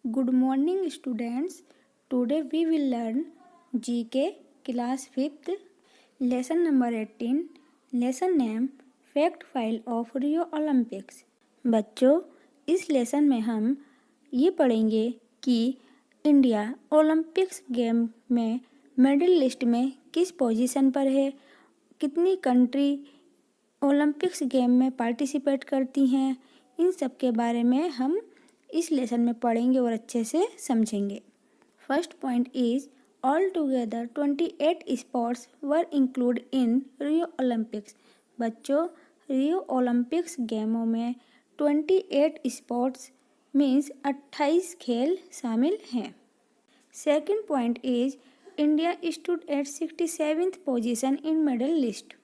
Good morning, students. Today we will learn GK class 5th, lesson number 18, lesson name Fact File of Rio Olympics. बच्चों, इस lesson में हम ये पढ़ेंगे कि इंडिया ओलंपिक्स गेम में मेडल लिस्ट में किस पोजीशन पर है, कितनी कंट्री ओलंपिक्स गेम में पार्टिसिपेट करती हैं, इन सब के बारे में हम इस लेसन में पढ़ेंगे और अच्छे से समझेंगे। First point is all together 28 sports were include in Rio Olympics. बच्चों, रियो ओलंपिक्स गेमों में 28 स्पोर्ट्स मीन्स 28 खेल शामिल हैं। Second point is India stood at 67th position in medal list.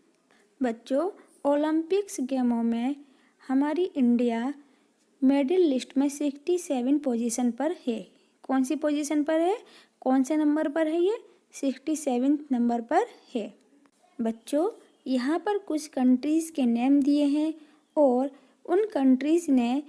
बच्चों, ओलंपिक्स गेमों में हमारी इंडिया मेडल लिस्ट में 67 पोजीशन पर है। कौन सी पोजीशन पर है, कौन से नंबर पर है ये? 67 नंबर पर है। बच्चों, यहाँ पर कुछ कंट्रीज़ के नेम दिए हैं और उन कंट्रीज़ ने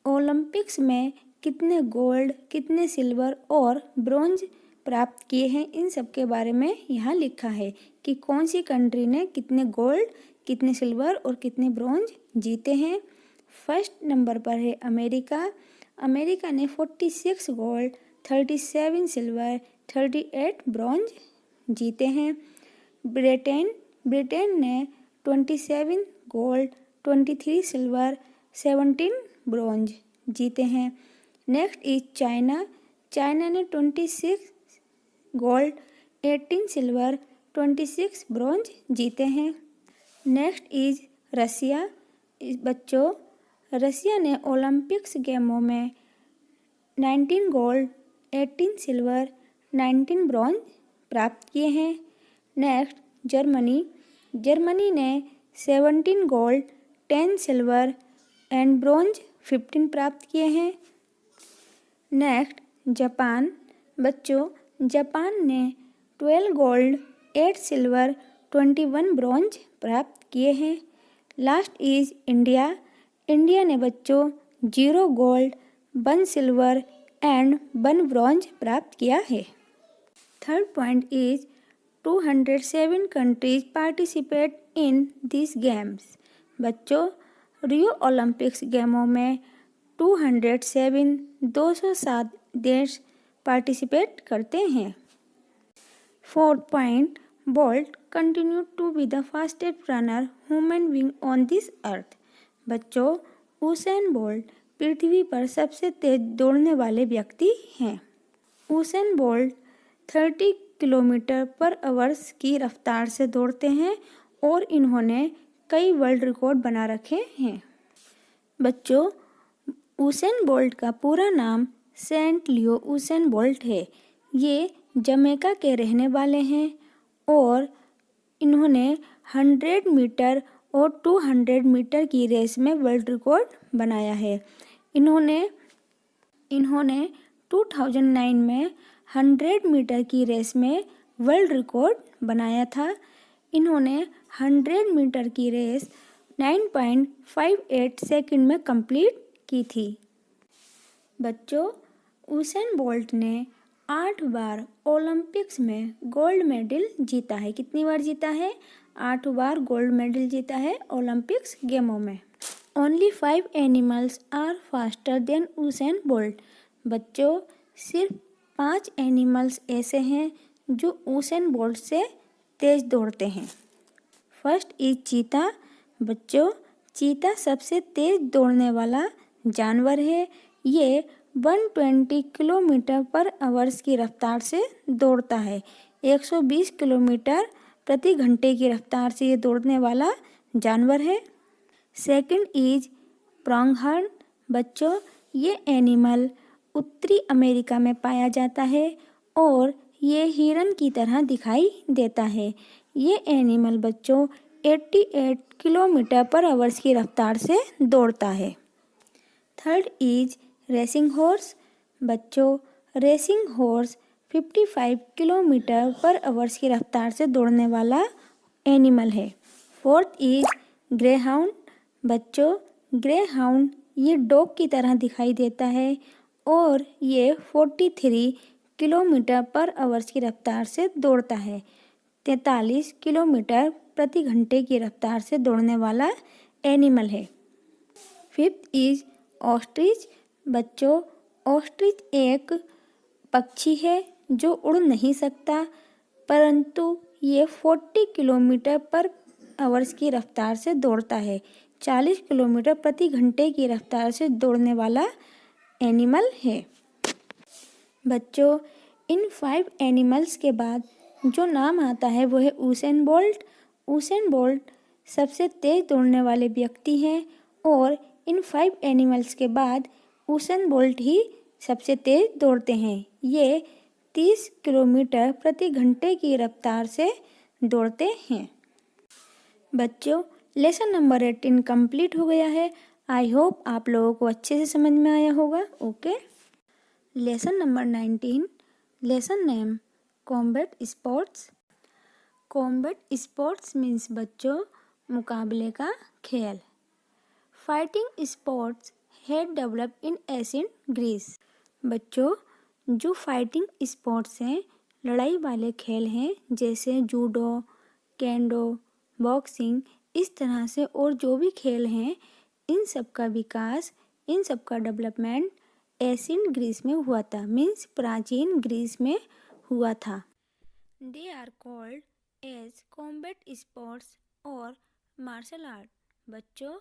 ओलंपिक्स में कितने गोल्ड, कितने सिल्वर और ब्रॉन्ज प्राप्त किए हैं, इन सब के बारे में यहाँ लिखा है कि कौन सी कंट्री ने कितने गोल्ड, कितने सिल्वर और कितने ब्रॉन्ज जीते हैं। फर्स्ट नंबर पर है अमेरिका। अमेरिका ने 46 गोल्ड, 37 सिल्वर, 38 ब्रॉन्ज जीते हैं। ब्रिटेन ने 27 गोल्ड, 23 सिल्वर, 17 ब्रॉन्ज जीते हैं। नेक्स्ट इज चाइना ने 26 गोल्ड, 18 सिल्वर, 26 ब्रॉन्ज जीते हैं। नेक्स्ट इज रसिया। बच्चों, रसिया ने ओलंपिक्स गेमों में 19 गोल्ड, 18 सिल्वर, 19 ब्रॉन्ज प्राप्त किए हैं। नेक्स्ट जर्मनी ने 17 गोल्ड, 10 सिल्वर एंड ब्रॉन्ज 15 प्राप्त किए हैं। Next Japan. बच्चों, जापान ने 12 गोल्ड, 8 सिल्वर, 21 ब्रॉन्ज प्राप्त किए हैं। लास्ट इज इंडिया ने बच्चों 0 गोल्ड, 1 सिल्वर एंड 1 ब्रॉन्ज प्राप्त किया है। Third point is 207 countries participate in this games. बच्चों, रियो ओलंपिक्स गेमों में 207 देश पार्टिसिपेट करते हैं। Fourth point, Bolt continue to be the fastest runner human being on this earth. बच्चों, उसेन बोल्ट पृथ्वी पर सबसे तेज दौड़ने वाले व्यक्ति हैं। Usain bolt 30 kilometre per hours की रफ्तार से दौड़ते हैं और इन्होंने कई वर्ल्ड रिकॉर्ड बना रखे हैं। बच्चों, उसेन बोल्ट का पूरा नाम सेंट लियो उसेन बोल्ट है। ये जमैका के रहने वाले हैं और इन्होंने 100 मीटर और 200 मीटर की रेस में वर्ल्ड रिकॉर्ड बनाया है। इन्होंने 2009 में 100 मीटर की रेस में वर्ल्ड रिकॉर्ड बनाया था। इन्होंने 100 मीटर की रेस 9.58 सेकंड में कंप्लीट की थी। बच्चों, उसेन बोल्ट ने 8 बार ओलंपिक्स में गोल्ड मेडल जीता है। कितनी बार जीता है? 8 बार गोल्ड मेडल जीता है ओलंपिक्स गेमों में। Only 5 animals are faster than Usain Bolt. बच्चों, सिर्फ 5 एनिमल्स ऐसे हैं जो उसेन बोल्ट से तेज दौड़ते हैं। फर्स्ट इज चीता। बच्चों, चीता सबसे तेज दौड़ने वाला जानवर है। ये 120 किलोमीटर पर आवर्स की रफ्तार से दौड़ता है। 120 किलोमीटर प्रति घंटे की रफ्तार से ये दौड़ने वाला जानवर है। Second is pronghorn. बच्चों, ये एनिमल उत्तरी अमेरिका में पाया जाता है और ये हिरन की तरह दिखाई देता है। ये एनिमल बच्चों 88 किलोमीटर पर आवर्स की रफ्तार से दौड़ता है। Third is racing horse. बच्चों, racing horse 55 kilometre per hours की रफ्तार से दौड़ने वाला एनिमल है। Fourth is greyhound. बच्चों, ग्रे हाउंड ये डॉग की तरह दिखाई देता है और ये 43 किलोमीटर पर आवर्स की रफ्तार से दौड़ता है। 43 किलोमीटर प्रति घंटे की रफ्तार से दौड़ने वाला एनिमल है। Fifth is ostrich. बच्चों, ऑस्ट्रिच एक पक्षी है जो उड़ नहीं सकता, परंतु ये 40 किलोमीटर पर आवर्स की रफ्तार से दौड़ता है। 40 किलोमीटर प्रति घंटे की रफ्तार से दौड़ने वाला एनिमल है। बच्चों, इन 5 एनिमल्स के बाद जो नाम आता है वो है यूसेन बोल्ट। यूसेन बोल्ट सबसे तेज दौड़ने वाले व्यक्ति हैं और इन 5 एनिमल्स के बाद यूसेन बोल्ट ही सबसे तेज दौड़ते हैं। ये 30 किलोमीटर प्रति घंटे की रफ्तार से दौड़ते हैं। बच्चों, लेसन नंबर 18 कंप्लीट हो गया है। आई होप आप लोगों को अच्छे से समझ में आया होगा। Okay. Lesson number 19, lesson name combat sports. Combat sports means बच्चों मुकाबले का खेल। Fighting sports had developed in ancient Greece. बच्चों, जो फाइटिंग स्पोर्ट्स हैं, लड़ाई वाले खेल हैं, जैसे जूडो, केंडो, बॉक्सिंग, इस तरह से और जो भी खेल हैं, इन सब का विकास, इन सब का डेवलपमेंट एंशिएंट ग्रीस में हुआ था, मीन्स प्राचीन ग्रीस में हुआ था। They are called as combat sports और मार्शल आर्ट। बच्चों,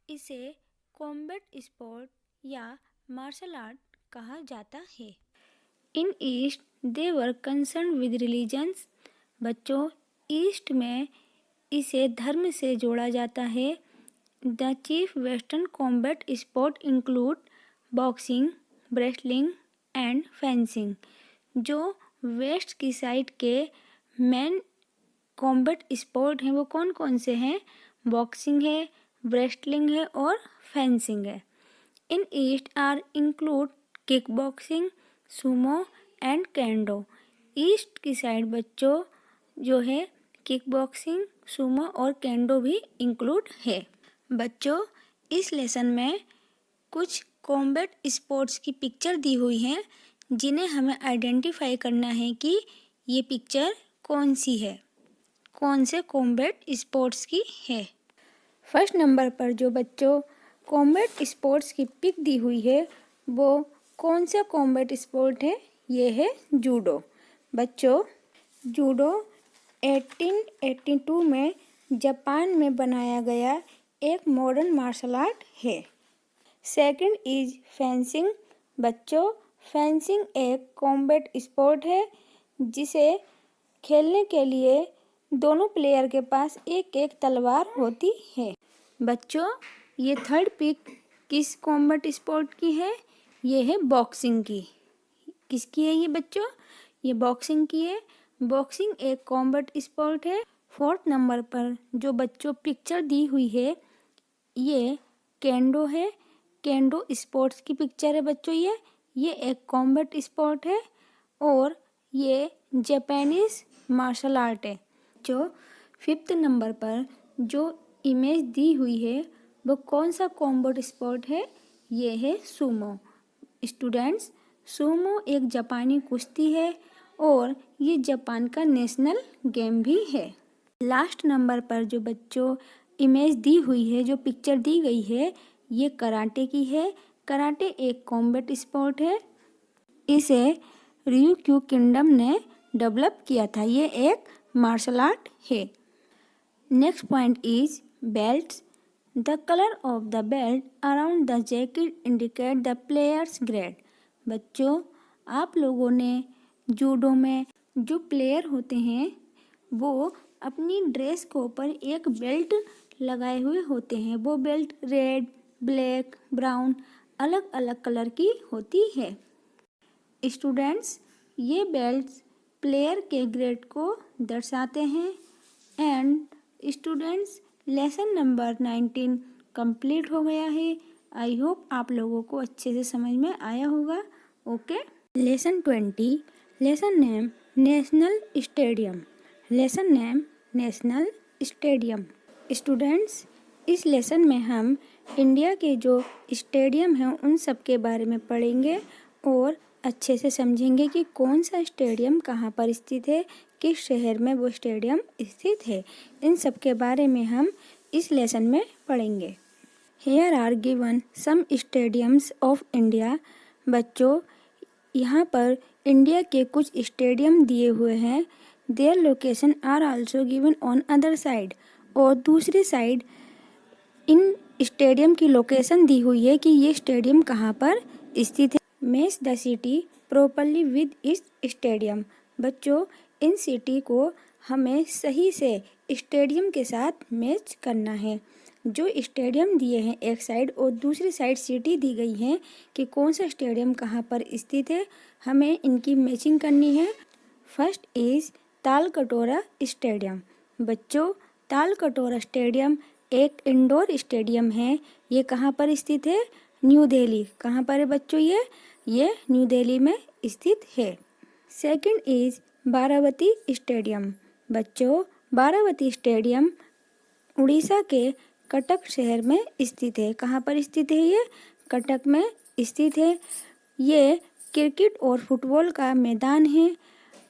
इसे कॉम्बैट स्पोर्ट या मार्शल आर्ट कहा जाता है। In east they were concern with religions. बच्चों, ईस्ट में इसे धर्म से जोड़ा जाता है। The chief western combat sport include boxing, wrestling and fencing. जो वेस्ट की साइड के मेन कॉम्बैट स्पोर्ट हैं वो कौन कौन से हैं? बॉक्सिंग है, रेसलिंग है और फेंसिंग है। In east are include kick boxing, sumo and kendo. East की साइड बच्चों जो है किक बॉक्सिंग, सुमो और केंडो भी इंक्लूड है। बच्चों, इस लेसन में कुछ कॉम्बैट स्पोर्ट्स की पिक्चर दी हुई हैं जिन्हें हमें आइडेंटिफाई करना है कि ये पिक्चर कौन सी है, कौन से कॉम्बैट स्पोर्ट्स की है। फर्स्ट नंबर पर जो बच्चों कॉम्बैट स्पोर्ट्स की पिक दी हुई है वो कौन सा कॉम्बैट स्पोर्ट है? ये है जूडो। बच्चों, जूडो 1882 में जापान में बनाया गया एक मॉडर्न मार्शल आर्ट है। Second is fencing. बच्चों, फेंसिंग एक कॉम्बैट स्पोर्ट है जिसे खेलने के लिए दोनों प्लेयर के पास एक एक तलवार होती है। बच्चों, ये थर्ड पिक किस कॉम्बैट स्पोर्ट की है? ये है बॉक्सिंग की। किसकी है ये बच्चों? ये बॉक्सिंग की है। बॉक्सिंग एक कॉम्बैट स्पोर्ट है। फोर्थ नंबर पर जो बच्चों पिक्चर दी हुई है ये केंडो है। केंडो स्पोर्ट्स की पिक्चर है बच्चों। ये एक कॉम्बैट स्पोर्ट है और ये जापानीज मार्शल आर्ट है। जो फिफ्थ नंबर पर जो इमेज दी हुई है वो कौन सा कॉम्बैट स्पोर्ट है? ये है सुमो। स्टूडेंट्स, सुमो एक जापानी कुश्ती है और ये जापान का नेशनल गेम भी है। लास्ट नंबर पर जो बच्चों इमेज दी हुई है, जो पिक्चर दी गई है, ये कराटे की है। कराटे एक कॉम्बैट स्पोर्ट है। इसे ryukyu किंगडम ने डेवलप किया था। ये एक मार्शल आर्ट है। Next point is belts. The colour of the belt around the jacket indicate the players grade. बच्चों, आप लोगों ने जूडो में जो प्लेयर होते हैं वो अपनी ड्रेस के ऊपर एक बेल्ट लगाए हुए होते हैं। वो बेल्ट रेड, ब्लैक, ब्राउन अलग अलग कलर की होती है। स्टूडेंट्स, ये बेल्ट्स प्लेयर के ग्रेड को दर्शाते हैं। And students, lesson number 19 complete हो गया है। आई होप आप लोगों को अच्छे से समझ में आया होगा। Okay. Lesson 20, lesson name national stadium. Lesson name national stadium. Students, इस लेसन में हम इंडिया के जो स्टेडियम हैं उन सब के बारे में पढ़ेंगे और अच्छे से समझेंगे कि कौन सा स्टेडियम कहाँ पर स्थित है, किस शहर में वो स्टेडियम स्थित है। इन सब के बारे में हम इस लेसन में पढ़ेंगे। Here are given some stadiums of India। बच्चों, यहाँ पर इंडिया के कुछ स्टेडियम दिए हुए हैं। Their location are also given on other side। और दूसरी साइड इन स्टेडियम की लोकेशन दी हुई है कि ये स्टेडियम कहाँ पर स्थित है। Match the city properly with इस स्टेडियम। बच्चों, इन सिटी को हमें सही से स्टेडियम के साथ मैच करना है। जो स्टेडियम दिए हैं एक साइड और दूसरी साइड सिटी दी गई है कि कौन सा स्टेडियम कहाँ पर स्थित है, हमें इनकी मैचिंग करनी है। First is Talkatora stadium. बच्चों, तालकटोरा स्टेडियम एक इंडोर स्टेडियम है। ये कहाँ पर स्थित है? न्यू दिल्ली। कहाँ पर है बच्चों? ये न्यू दिल्ली में स्थित है। Second is Barabati stadium. बच्चों, बारावती स्टेडियम उड़ीसा के कटक शहर में स्थित है। कहाँ पर स्थित है? ये कटक में स्थित है। ये क्रिकेट और फुटबॉल का मैदान है।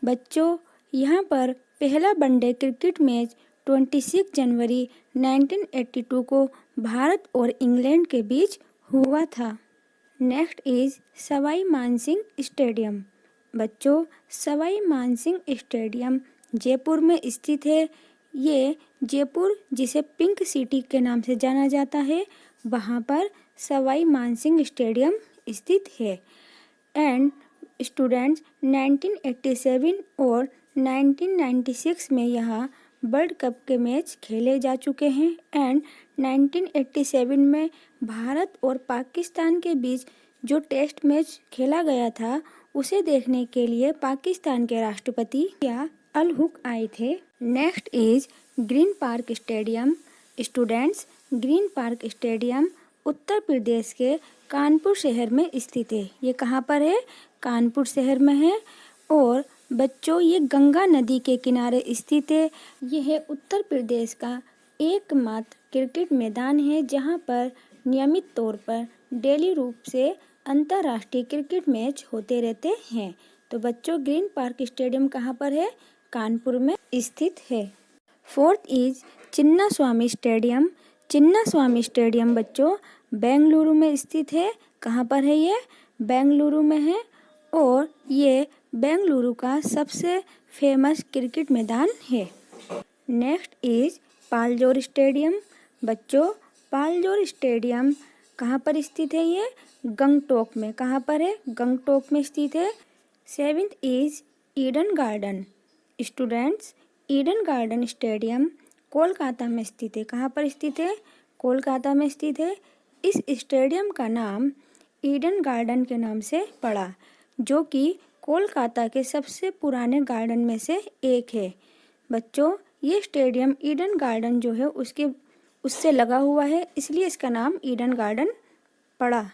बच्चों, यहाँ पर पहला वनडे क्रिकेट मैच 26 जनवरी 1982 को भारत और इंग्लैंड के बीच हुआ था। Next is Sawai Mansingh stadium. बच्चों, सवाई मानसिंह स्टेडियम जयपुर में स्थित है। ये जयपुर, जिसे पिंक सिटी के नाम से जाना जाता है, वहाँ पर सवाई मानसिंह स्टेडियम स्थित है। एंड स्टूडेंट्स, 1987 और 1996 में यहाँ वर्ल्ड कप के मैच खेले जा चुके हैं। एंड 1987 में भारत और पाकिस्तान के बीच जो टेस्ट मैच खेला गया था, उसे देखने के लिए पाकिस्तान के राष्ट्रपति या अल हुक आए थे। Next is green park stadium. Students, green park stadium Uttar Pradesh के कानपुर शहर में स्थित है। ये कहाँ पर है? कानपुर शहर में है। और बच्चों, ये गंगा नदी के किनारे स्थित है। यह उत्तर प्रदेश का एकमात्र क्रिकेट मैदान है जहाँ पर नियमित तौर पर डेली रूप से अंतर्राष्ट्रीय क्रिकेट मैच होते रहते हैं। तो बच्चों, ग्रीन पार्क स्टेडियम कहाँ पर है? कानपुर में स्थित है। Fourth is Chinna Swami stadium. Chinna Swami stadium बच्चों बेंगलुरु में स्थित है। कहाँ पर है ये? बेंगलुरु में है। और ये बेंगलुरु का सबसे फेमस क्रिकेट मैदान है। Next is Paljor stadium. बच्चों, पालजोर स्टेडियम कहाँ पर स्थित है? ये गंगटोक में। कहाँ पर है? गंगटोक में स्थित है। Seventh is Eden garden. Students, Eden garden stadium Kolkata में स्थित है। कहाँ पर स्थित है? कोलकाता में स्थित है। इस स्टेडियम का नाम ईडन गार्डन के नाम से पड़ा, जो कि कोलकाता के सबसे पुराने गार्डन में से एक है। बच्चों, ये स्टेडियम ईडन गार्डन जो है उससे लगा हुआ है, इसलिए इसका नाम ईडन गार्डन पड़ा।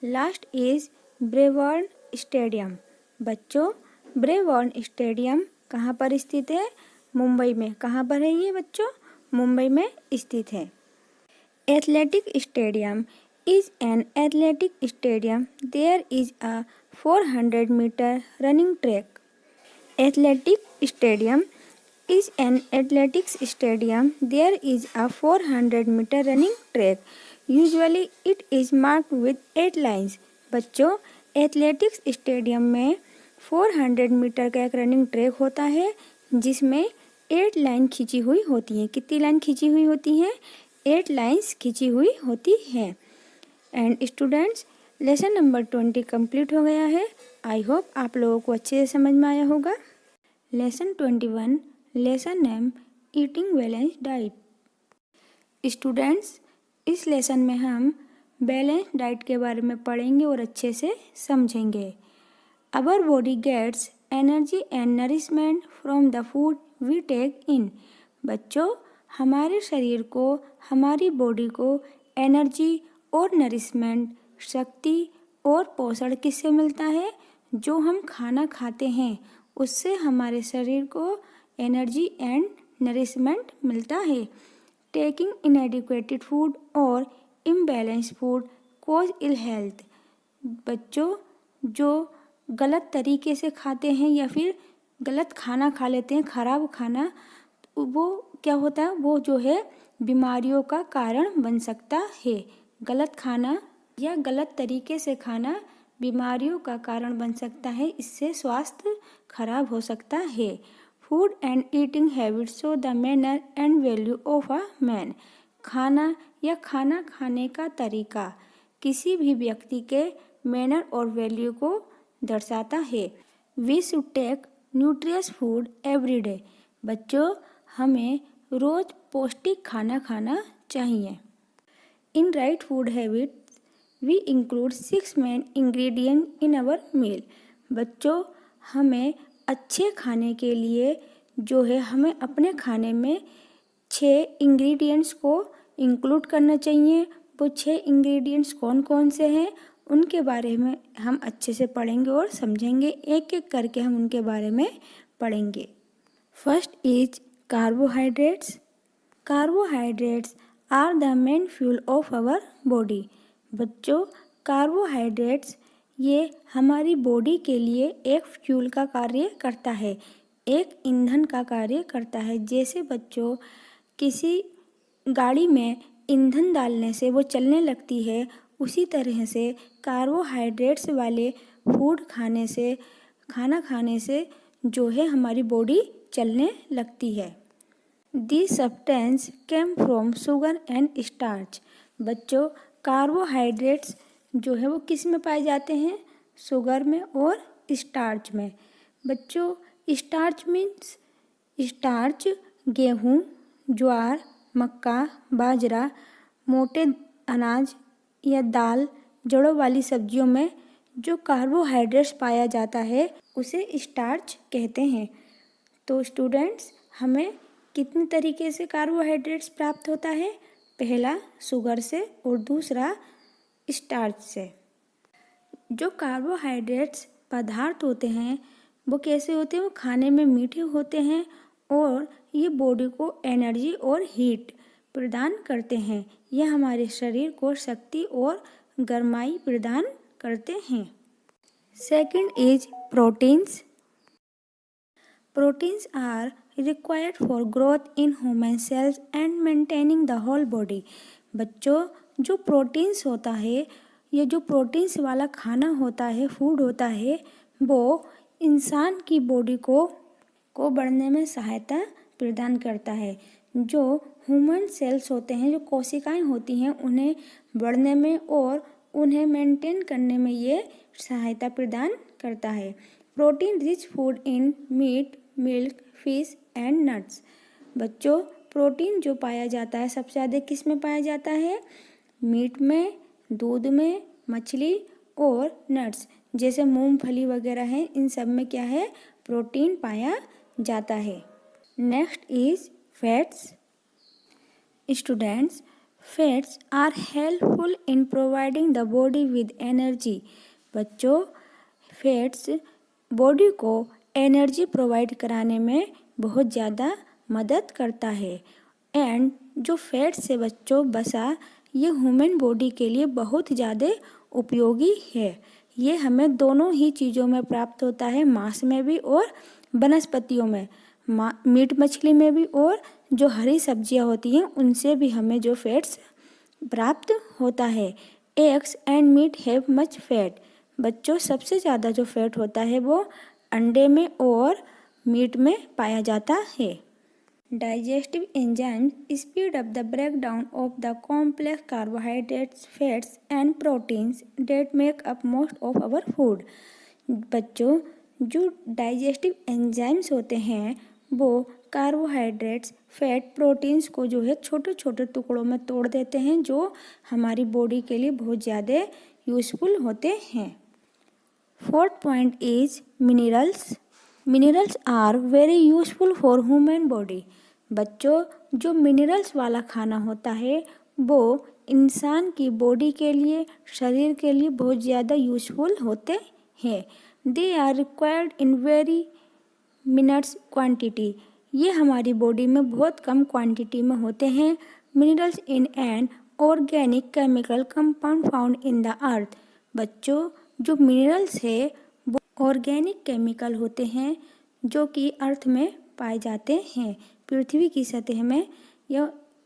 Last is Brabourne stadium. बच्चों, ब्रेबॉर्न स्टेडियम कहाँ पर स्थित है? मुंबई में। कहाँ पर है ये बच्चों? मुंबई में स्थित है। Athletic stadium is an athletic stadium. There is a 400-meter running track. Athletic stadium is an athletics stadium. There is a 400-meter running track. Usually it is marked with 8 lines. बच्चों, एथलेटिक्स स्टेडियम में 400 metre का एक running track होता है जिसमें 8 line खींची हुई होती हैं। कितनी लाइन खींची हुई होती हैं? 8 लाइन्स खींची हुई होती हैं। And students, lesson number 20 complete हो गया है। आई होप आप लोगों को अच्छे से समझ में आया होगा। Lesson 21, lesson name eating balance diet. Students, इस लेसन में हम बैलेंस डाइट के बारे में पढ़ेंगे और अच्छे से समझेंगे। Our body gets energy and nourishment from the food we take in. बच्चों, हमारे शरीर को, हमारी बॉडी को एनर्जी और नरिशमेंट, शक्ति और पोषण किससे मिलता है? जो हम खाना खाते हैं उससे हमारे शरीर को एनर्जी एंड नरिशमेंट मिलता है। टेकिंग इनएडिक्वेटेड फूड और imbalance food cause ill health. बच्चों, जो गलत तरीके से खाते हैं या फिर गलत खाना खा लेते हैं, खराब खाना, वो क्या होता है, वो जो है बीमारियों का कारण बन सकता है। गलत खाना या गलत तरीके से खाना बीमारियों का कारण बन सकता है, इससे स्वास्थ्य खराब हो सकता है। Food and eating habits show the manner and value of a man. खाना या खाना खाने का तरीका किसी भी व्यक्ति के मैनर और वैल्यू को दर्शाता है। We should take nutritious food every day. बच्चों, हमें रोज पौष्टिक खाना खाना चाहिए। In right food habits we include 6 main ingredient in our meal. बच्चों, हमें अच्छे खाने के लिए जो है हमें अपने खाने में 6 इंग्रेडिएंट्स को इंक्लूड करना चाहिए। वो 6 इंग्रेडिएंट्स कौन कौन से हैं उनके बारे में हम अच्छे से पढ़ेंगे और समझेंगे। एक एक करके हम उनके बारे में पढ़ेंगे। First is carbohydrates. Carbohydrates are the main fuel of our body. बच्चों, कार्बोहाइड्रेट्स ये हमारी बॉडी के लिए एक फ्यूल का कार्य करता है, एक ईंधन का कार्य करता है। जैसे बच्चों किसी गाड़ी में ईंधन डालने से वो चलने लगती है, उसी तरह से कार्बोहाइड्रेट्स वाले फूड खाने से, खाना खाने से जो है हमारी बॉडी चलने लगती है। This substance came from sugar and starch. बच्चों, कार्बोहाइड्रेट्स जो है वो किस में पाए जाते हैं? शुगर में और स्टार्च में। बच्चों, स्टार्च मीन्स स्टार्च गेहूँ, ज्वार, मक्का, बाजरा, मोटे अनाज या दाल, जड़ों वाली सब्जियों में जो कार्बोहाइड्रेट्स पाया जाता है उसे स्टार्च कहते हैं। तो स्टूडेंट्स, हमें कितने तरीके से कार्बोहाइड्रेट्स प्राप्त होता है? पहला शुगर से और दूसरा स्टार्च से। जो कार्बोहाइड्रेट्स पदार्थ होते हैं वो कैसे होते हैं? वो खाने में मीठे होते हैं और ये बॉडी को एनर्जी और हीट प्रदान करते हैं। यह हमारे शरीर को शक्ति और गर्माई प्रदान करते हैं। Second is proteins. Proteins are required for growth in human cells and maintaining the whole body. बच्चों, जो प्रोटीन्स होता है, ये जो प्रोटीन्स वाला खाना होता है, फूड होता है, वो इंसान की बॉडी को बढ़ने में सहायता प्रदान करता है। जो ह्यूमन सेल्स होते हैं, जो कोशिकाएं होती हैं, उन्हें बढ़ने में और उन्हें मेंटेन करने में ये सहायता प्रदान करता है। Protein rich food in meat, milk, fish and nuts. बच्चों, प्रोटीन जो पाया जाता है सबसे ज़्यादा किस में पाया जाता है? मीट में, दूध में, मछली और नट्स जैसे मूंगफली वगैरह हैं, इन सब में क्या है? प्रोटीन पाया जाता है। Next is fats. Students, fats are helpful in providing the body with energy. बच्चों, फैट्स बॉडी को एनर्जी प्रोवाइड कराने में बहुत ज़्यादा मदद करता है। एंड जो फैट्स से बच्चों बसा, ये ह्यूमन बॉडी के लिए बहुत ज़्यादा उपयोगी है। ये हमें दोनों ही चीज़ों में प्राप्त होता है, मांस में भी और वनस्पतियों में, मीट मछली में भी, और जो हरी सब्जियां होती हैं उनसे भी हमें जो फैट्स प्राप्त होता है। Eggs and meat have much fat. बच्चों, सबसे ज़्यादा जो फैट होता है वो अंडे में और मीट में पाया जाता है। Digestive enzymes speed up the breakdown of the complex carbohydrates, fats and proteins that make up most of our food. बच्चों, जो डाइजेस्टिव एंजाइम्स होते हैं वो कार्बोहाइड्रेट्स, फैट, प्रोटीन्स को जो है छोटे छोटे टुकड़ों में तोड़ देते हैं, जो हमारी बॉडी के लिए बहुत ज़्यादा यूज़फुल होते हैं। Fourth point is minerals. Minerals are very useful for human body. बच्चों, जो मिनरल्स वाला खाना होता है वो इंसान की बॉडी के लिए, शरीर के लिए बहुत ज़्यादा यूज़फुल होते हैं। They are required in very minutes quantity. ये हमारी बॉडी में बहुत कम क्वांटिटी में होते हैं। Minerals in an organic chemical compound found in the earth. बच्चों, जो मिनरल्स है वो ऑर्गेनिक केमिकल होते हैं जो कि अर्थ में पाए जाते हैं, पृथ्वी की सतह में या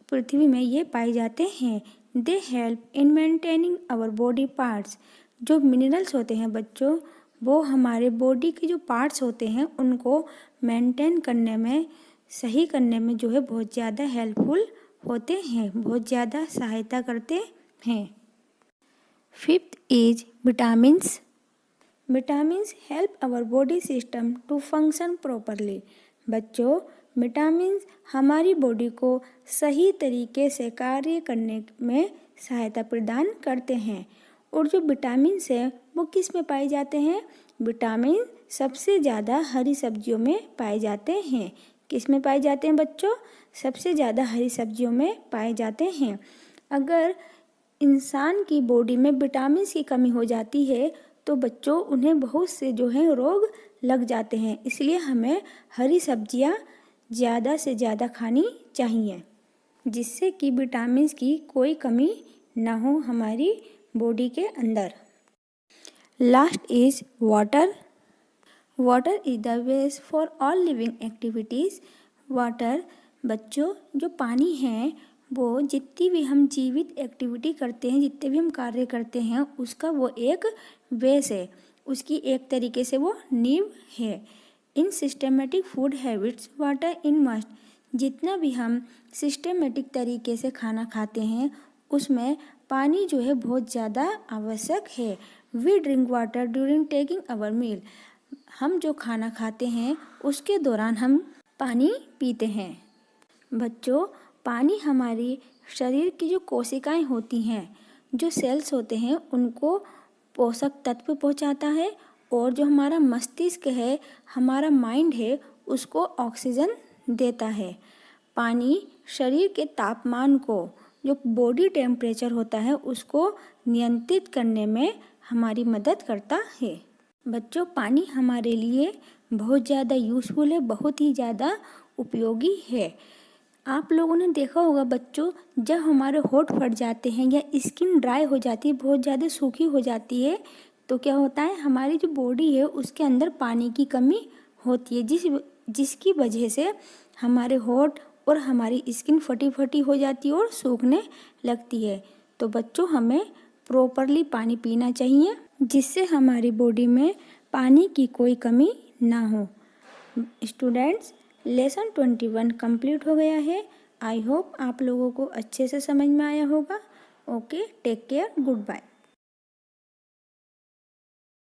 पृथ्वी में ये पाए जाते हैं। They help in maintaining our body parts. जो मिनरल्स होते हैं बच्चों, वो हमारे बॉडी के जो पार्ट्स होते हैं उनको मेंटेन करने में, सही करने में जो है बहुत ज़्यादा हेल्पफुल होते हैं, बहुत ज़्यादा सहायता करते हैं। Fifth is vitamins. Vitamins help our body system to function properly. बच्चों, विटामिन्स हमारी बॉडी को सही तरीके से कार्य करने में सहायता प्रदान करते हैं। और जो विटामिन्स है वो किस में पाए जाते हैं? विटामिन सबसे ज़्यादा हरी सब्जियों में पाए जाते हैं। किस में पाए जाते हैं बच्चों? सबसे ज़्यादा हरी सब्जियों में पाए जाते हैं। अगर इंसान की बॉडी में विटामिन की कमी हो जाती है तो बच्चों उन्हें बहुत से जो है रोग लग जाते हैं। इसलिए हमें हरी सब्जियां ज़्यादा से ज़्यादा खानी चाहिए जिससे कि विटामिन की कोई कमी ना हो हमारी बॉडी के अंदर। Last is water. Water is the base for all living activities. Water बच्चों, जो पानी है वो जितनी भी हम जीवित एक्टिविटी करते हैं, जितने भी हम कार्य करते हैं, उसका वो एक बेस है, उसकी एक तरीके से वो नींव है। In systematic food habits water in must. जितना भी हम सिस्टमेटिक तरीके से खाना खाते हैं उसमें पानी जो है बहुत ज़्यादा आवश्यक है। We drink water during taking our meal. हम जो खाना खाते हैं उसके दौरान हम पानी पीते हैं। बच्चों, पानी हमारी शरीर की जो कोशिकाएं होती हैं, जो सेल्स होते हैं, उनको पोषक तत्व पहुंचाता है और जो हमारा मस्तिष्क है, हमारा माइंड है, उसको ऑक्सीजन देता है। पानी शरीर के तापमान को, जो बॉडी टेम्परेचर होता है, उसको नियंत्रित करने में हमारी मदद करता है। बच्चों, पानी हमारे लिए बहुत ज़्यादा यूज़फुल है, बहुत ही ज़्यादा उपयोगी है। आप लोगों ने देखा होगा बच्चों, जब हमारे होंठ फट जाते हैं या स्किन ड्राई हो जाती है, बहुत ज़्यादा सूखी हो जाती है, तो क्या होता है, हमारी जो बॉडी है उसके अंदर पानी की कमी होती है, जिसकी वजह से हमारे होंठ और हमारी स्किन फटी फटी हो जाती है और सूखने लगती है। तो बच्चों, हमें प्रॉपरली पानी पीना चाहिए जिससे हमारी बॉडी में पानी की कोई कमी ना हो। स्टूडेंट्स, लेसन 21 कंप्लीट हो गया है। आई होप आप लोगों को अच्छे से समझ में आया होगा। Okay, take care, good bye.